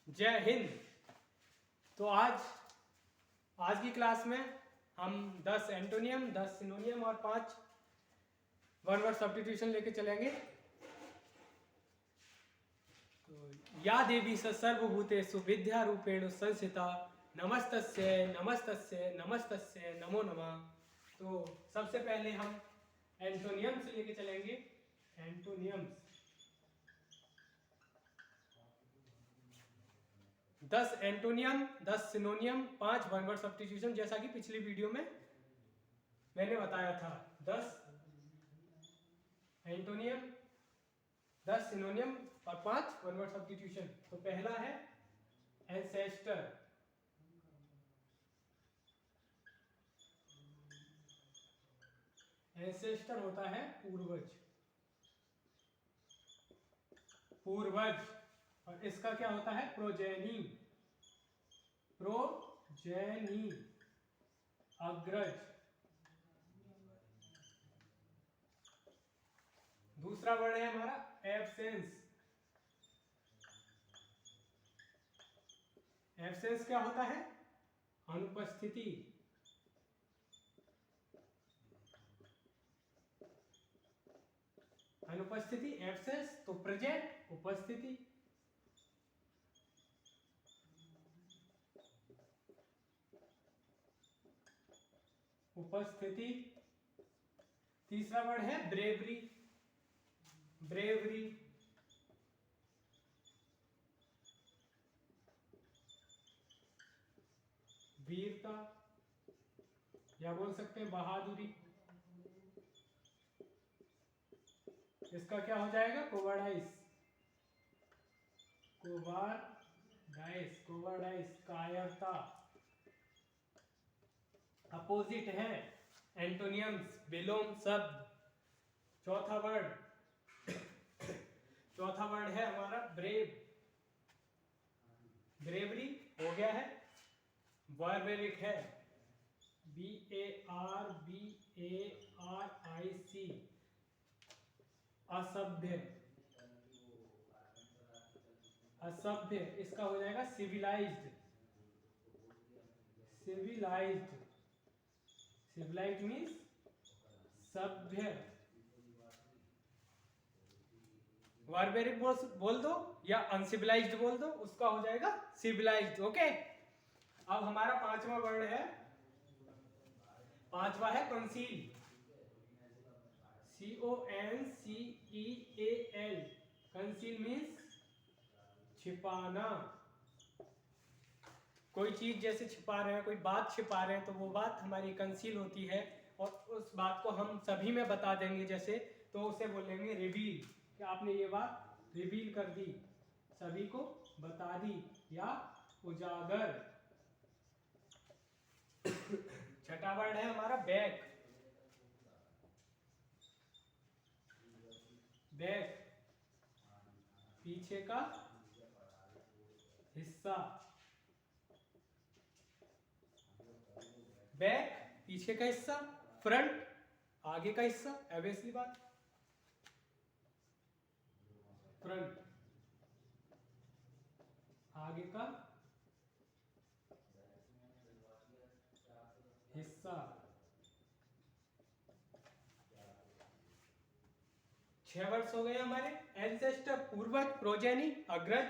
जय हिंद। तो आज की क्लास में हम 10 एंटोनियम, 10 सिनोनियम और 5 वन वर्ड सब्स्टिट्यूशन लेके चलेंगे। तो या देवी स सर्वभूतेषु विद्या रूपेण संस्थिता नमस्तस्यै नमस्तस्यै नमस्तस्यै नमो नमः। तो सबसे पहले हम एंटोनियम्स लेके चलेंगे। एंटोनियम्स 10 एंटोनियम, 10 सिनोनियम, 5 वन वर्ड सब्स्टिट्यूशन, जैसा कि पिछली वीडियो में मैंने बताया था। 10 एंटोनियम, 10 सिनोनियम और 5 वन वर्ड सब्स्टिट्यूशन। तो पहला है एंसेस्टर। एंसेस्टर होता है पूर्वज, पूर्वज। और इसका क्या होता है? प्रोजेनी, प्रोजेनी, अग्रज। दूसरा वर्ड है हमारा एब्सेंस। एब्सेंस क्या होता है? अनुपस्थिति। अनुपस्थिति एब्सेंस, तो प्रेजेंट उपस्थिति। उपस्थिति। तीसरा वर्ड है ब्रेवरी। ब्रेवरी, वीरता, या बोल सकते हैं बहादुरी। इसका क्या हो जाएगा? कोवार्डाइस। कोवार्डाइस, कोवार्डाइस, कायरता। अपोजिट है एंटोनियम्स, विलोम शब्द। चौथा वर्ड है हमारा ब्रेव। ब्रेवरी हो गया है। बारबेरिक है, BARBARIC, असभ्य। असभ्य, इसका हो जाएगा सिविलाइज्ड। सिविलाइज्ड, सिविलाइज्ड मीन्स सभ्य। बारबेरिक बोल दो या अनसिविलाइज्ड बोल दो, उसका हो जाएगा सिविलाइज्ड। ओके। अब हमारा पांचवा वर्ड है, पांचवा है कंसील। CONCEAL, कंसील मीन्स छिपाना। कोई चीज जैसे छिपा रहे हैं, कोई बात छिपा रहे हैं, तो वो बात हमारी कंसील होती है। और उस बात को हम सभी में बता देंगे, जैसे तो उसे बोलेंगे रिवील, कि आपने ये बात रिवील कर दी, सभी को बता दी, या उजागर। छठा वर्ड है हमारा बैक। बैक, पीछे का हिस्सा। बैक, पीछे का हिस्सा। फ्रंट, आगे का हिस्सा। ऑब्वियसली बात, फ्रंट, आगे का हिस्सा। 6 वर्ड्स हो गए हमारे। एंसेस्टर पूर्वज, प्रोजेनी अग्रज,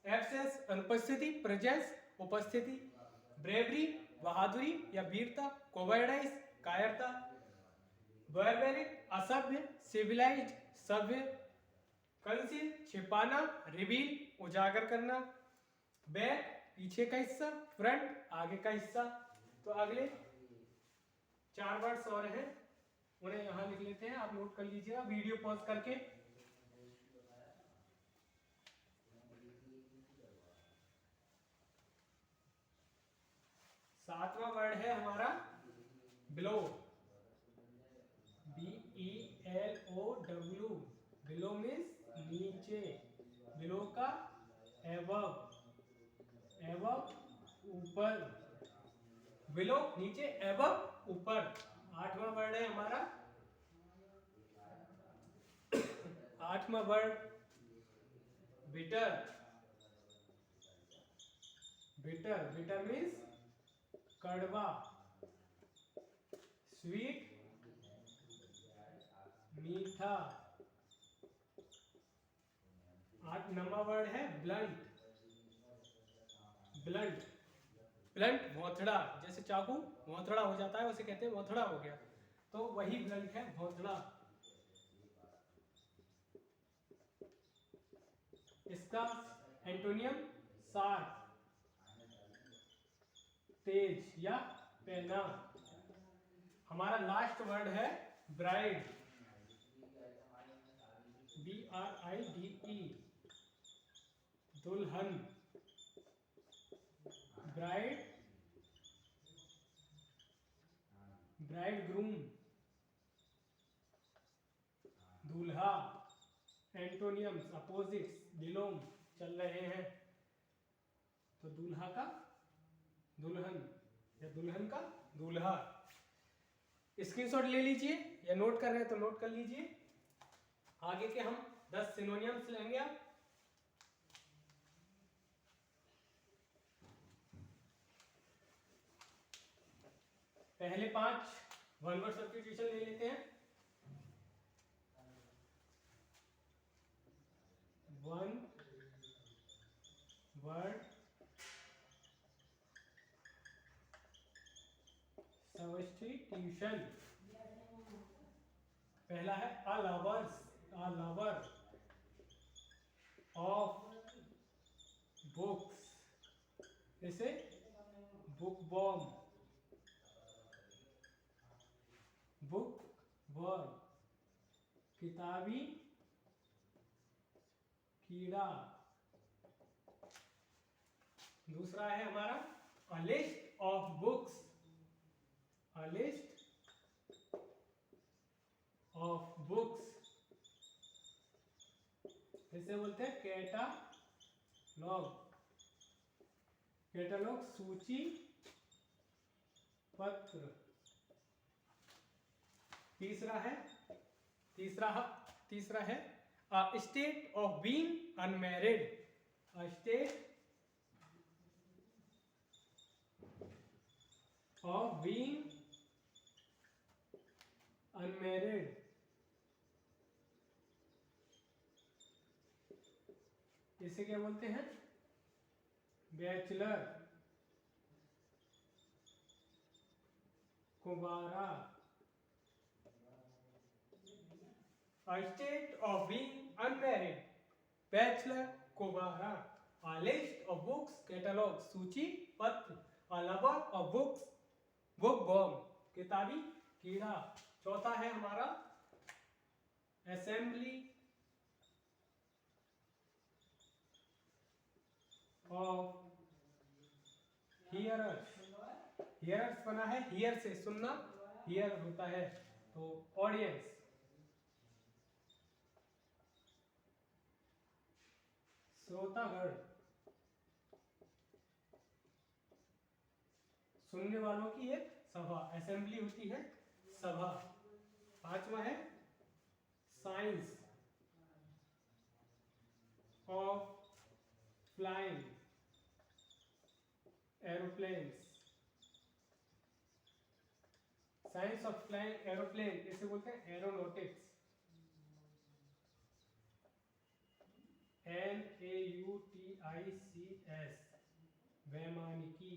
एब्सेंस अनुपस्थिति, प्रेजेंस उपस्थिति, ब्रेवरी बहादुरी या वीरता, कोवर्डाइस कायरता, बारबेरिक असभ्य, सिविलाइज्ड सभ्य, कंसील छिपाना, रिवील उजागर करना, बैक पीछे का हिस्सा, फ्रंट आगे का हिस्सा। तो अगले 4 वर्ड्स और हैं, उन्हें यहां लिख लेते हैं, आप नोट कर लीजिएगा वीडियो पॉज करके। सातवां वर्ड है हमारा बिलो। BELOW, बिलो मीन्स नीचे। बिलो का एबव, एबव ऊपर। बिलो नीचे, एबव ऊपर। 8वां वर्ड है हमारा, 8वां word bitter. Bitter, bitter means कड़वा, स्वीट मीठा। 8 नंबर वर्ड है ब्लंट, ब्लंट, ब्लंट भौंथड़ा, जैसे चाकू भौंथड़ा हो जाता है उसे कहते हैं भौंथड़ा हो गया, तो वही ब्लंट है भौंथड़ा। इसका एंटोनियम शार्प, तेज या पैना। हमारा लास्ट वर्ड है ब्राइड, BRIDE, दुल्हन, ब्राइड, ब्राइड ग्रूम, दूल्हा। एंटोनियम्स, अपोजिट्स, विलोम चल रहे हैं, तो दूल्हा का दुल्हन या दुल्हन का दूल्हा। स्क्रीनशॉट ले लीजिए या नोट कर रहे हैं तो नोट कर लीजिए। आगे के हम 10 सिनोनियम्स लेंगे अब। पहले 5 वन वर्ड सब्स्टिट्यूशन ले लेते हैं। One word substitution. पहला है a lovers, a lover of books, जैसे बुक बॉम, बुक वर्म, किताबी कीड़ा। दूसरा है हमारा a list of books, a list of books, जैसे बोलते हैं कैटालॉग, कैटालॉग सूची पत्र। तीसरा है a state of being unmarried, a state of being unmarried. इसे क्या बोलते हैं? बैचलर, कुंवारा। A state of being unmarried, bachelor, कुंवारा। A list of books, catalog, सूची पत्र। A lover of books, bookworm, किताबी कीड़ा। चौथा है हमारा assembly of hearers, hearers बना है hear से सुनना, hear होता है तो ऑडियंस। श्रोतागण, सुनने वालों की एक सभा, असेंबली होती है सभा। पांचवा है science of flying aeroplanes, science of flying aeroplane इसे बोलते हैं एरोनॉटिक्स, NAUTICS, वैमानिकी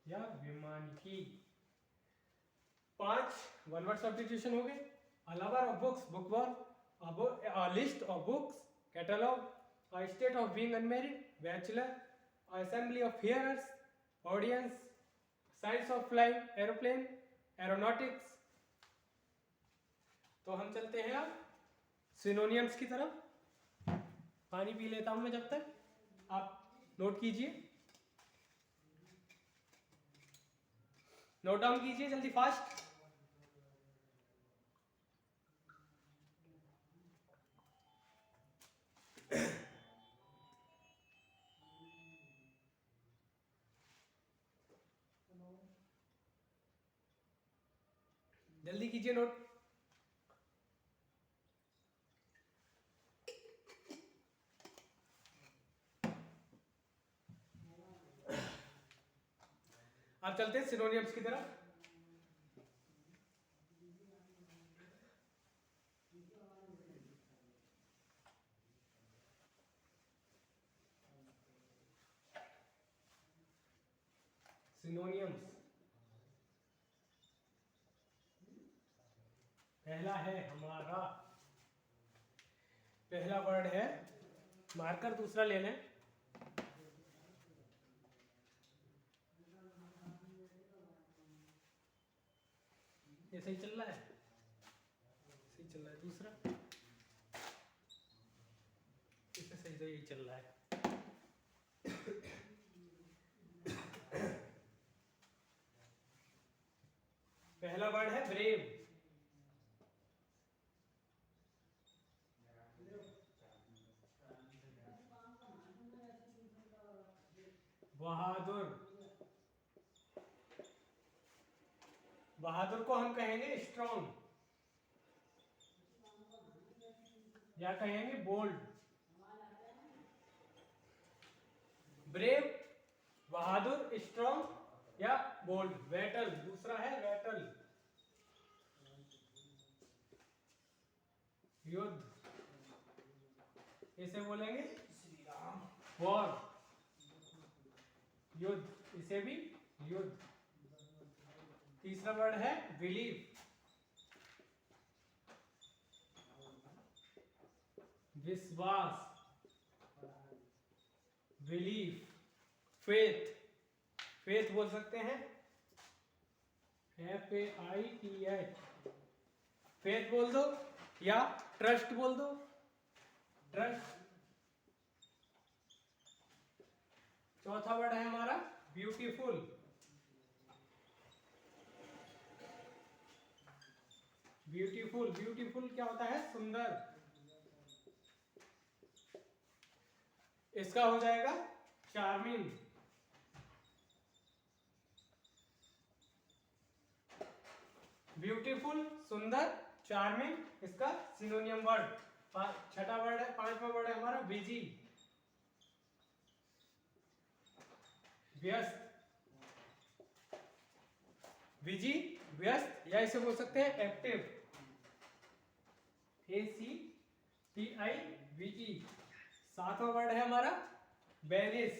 या विमानिकी। 5 वन वर्ड सब्स्टिट्यूशन हो गए। अ lover of books, bookworm, a list of books, catalogue, a state of being unmarried, bachelor, assembly of hearers, audience, science of flying aeroplane, aeronautics. तो हम चलते हैं अब सिनोनियम्स की तरफ। पानी पी लेता हूं मैं जब तक, आप नोट कीजिए, नोट डाउन कीजिए जल्दी फास्ट। जल्दी कीजिए नोट। अब चलते हैं सिनोनियम्स की तरफ। सिनोनियम्स, पहला है हमारा, पहला वर्ड है मार्कर, दूसरा ले लें। ये सही चल रहा है, सही चल रहा है। दूसरा इससे सही तो यही चल रहा है। पहला वर्ड है ब्रेव, बहादुर, बहादुर को हम कहेंगे स्ट्रॉन्ग या कहेंगे बोल्ड। ब्रेव, बहादुर, स्ट्रॉन्ग या बोल्ड। बैटल, दूसरा है बैटल, युद्ध, इसे बोलेंगे वॉर, युद्ध, इसे भी युद्ध। तीसरा वर्ड है बिलीव, विश्वास, बिलीफ, फेथ, फेथ बोल सकते हैं, FAITH, फेथ बोल दो या ट्रस्ट बोल दो, ट्रस्ट। चौथा वर्ड है हमारा ब्यूटीफुल, ब्यूटीफुल, ब्यूटीफुल क्या होता है? सुंदर। इसका हो जाएगा चार्मिंग, ब्यूटीफुल, सुंदर, चार्मिंग, इसका सिनोनियम वर्ड। छठा वर्ड है, पांचवा वर्ड है हमारा बिजी, व्यस्त, बिजी, व्यस्त, या इसे बोल सकते हैं एक्टिव, ACTIVE। सातवां वर्ड है हमारा वेनिस,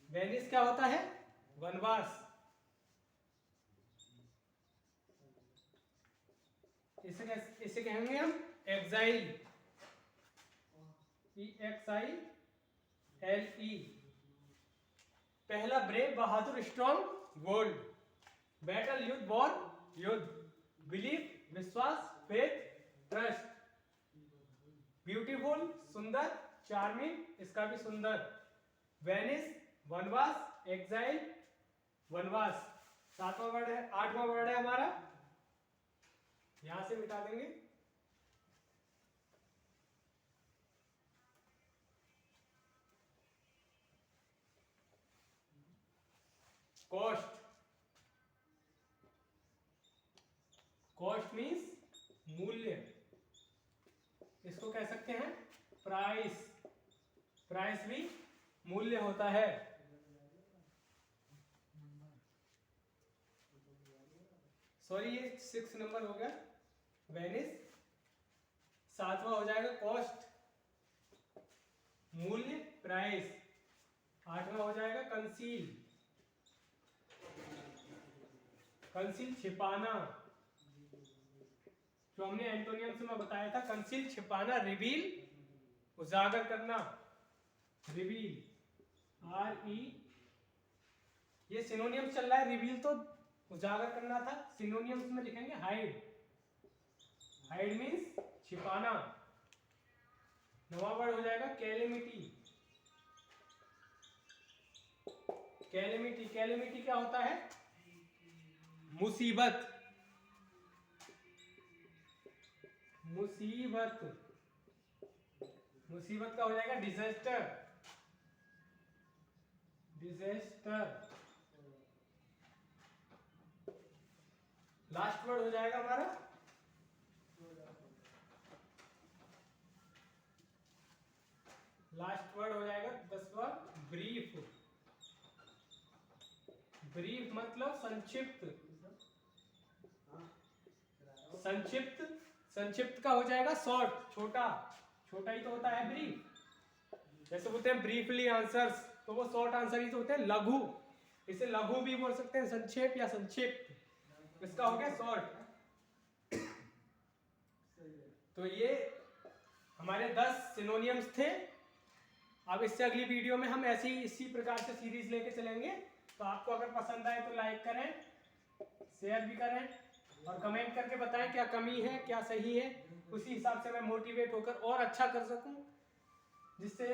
वेनिस क्या होता है? वनवास। इसे कहेंगे हम एक्साइल, EXILE। पहला ब्रेव, बहादुर, स्ट्रॉन्ग, बोल्ड। बैटल, युद्ध, वॉर, युद्ध। बिलीफ, विश्वास, फेथ, ट्रस्ट। ब्यूटीफुल, सुंदर, चार्मिंग, इसका भी सुंदर। वेनिस, वनवास, एक्साइल, वनवास। सातवां वर्ड है, आठवां वर्ड है हमारा, यहां से मिटा देंगे, कॉस्ट। कॉस्ट मीन्स मूल्य, इसको कह सकते हैं प्राइस, प्राइस भी मूल्य होता है। सॉरी, ये 6 नंबर हो गया वेनिस। सातवां हो जाएगा कॉस्ट, मूल्य, प्राइस। आठवां हो जाएगा कंसील, कंसील छिपाना, जो हमने एंटोनियम्स में बताया था। कंसील छिपाना, रिवील उजागर करना, रिवील, RE। ये सिनोनियम चल रहा है, रिवील तो उजागर करना था। सिनोनियम्स में लिखेंगे हाइड, हाइड मीन्स छिपाना। नवा वर्ड हो जाएगा कैलेमिटी, कैलेमिटी, कैलेमिटी क्या होता है? मुसीबत, मुसीबत, मुसीबत का हो जाएगा डिजास्टर, डिजास्टर। लास्ट वर्ड हो जाएगा हमारा लास्ट वर्ड हो जाएगा 10वां ब्रीफ, ब्रीफ मतलब संक्षिप्त, संक्षिप्त, संक्षिप्त का हो जाएगा शॉर्ट, छोटा, छोटा ही तो होता है ब्रीफ। जैसे बोलते हैं ब्रीफली आंसर्स, तो वो शॉर्ट आंसर ही तो होते हैं, लघु, इसे लघु भी बोल सकते हैं, संक्षेप या संक्षिप्त, इसका हो गया शॉर्ट। तो ये हमारे 10 सिनोनियम्स थे। अब इससे अगली वीडियो में हम ऐसी इसी प्रकार से सीरीज लेके चलेंगे। तो आपको अगर पसंद आए तो लाइक करें, शेयर भी करें और कमेंट करके बताएं क्या कमी है क्या सही है, उसी हिसाब से मैं मोटिवेट होकर और अच्छा कर सकूं, जिससे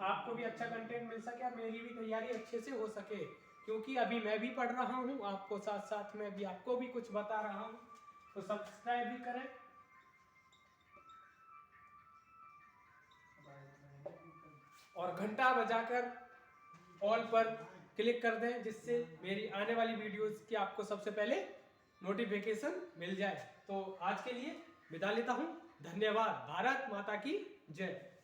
आपको भी अच्छा कंटेंट मिल सके और मेरी भी तैयारी अच्छे से हो सके। क्योंकि अभी मैं भी पढ़ रहा हूं, आपको साथ साथ में भी आपको भी कुछ बता रहा हूं। तो सब्सक्राइब भी करें और घंटा बजाकर ऑल पर क्लिक कर दें, जिससे मेरी आने वाली वीडियोस की आपको सबसे पहले नोटिफिकेशन मिल जाए। तो आज के लिए विदा लेता हूं। धन्यवाद। भारत माता की जय।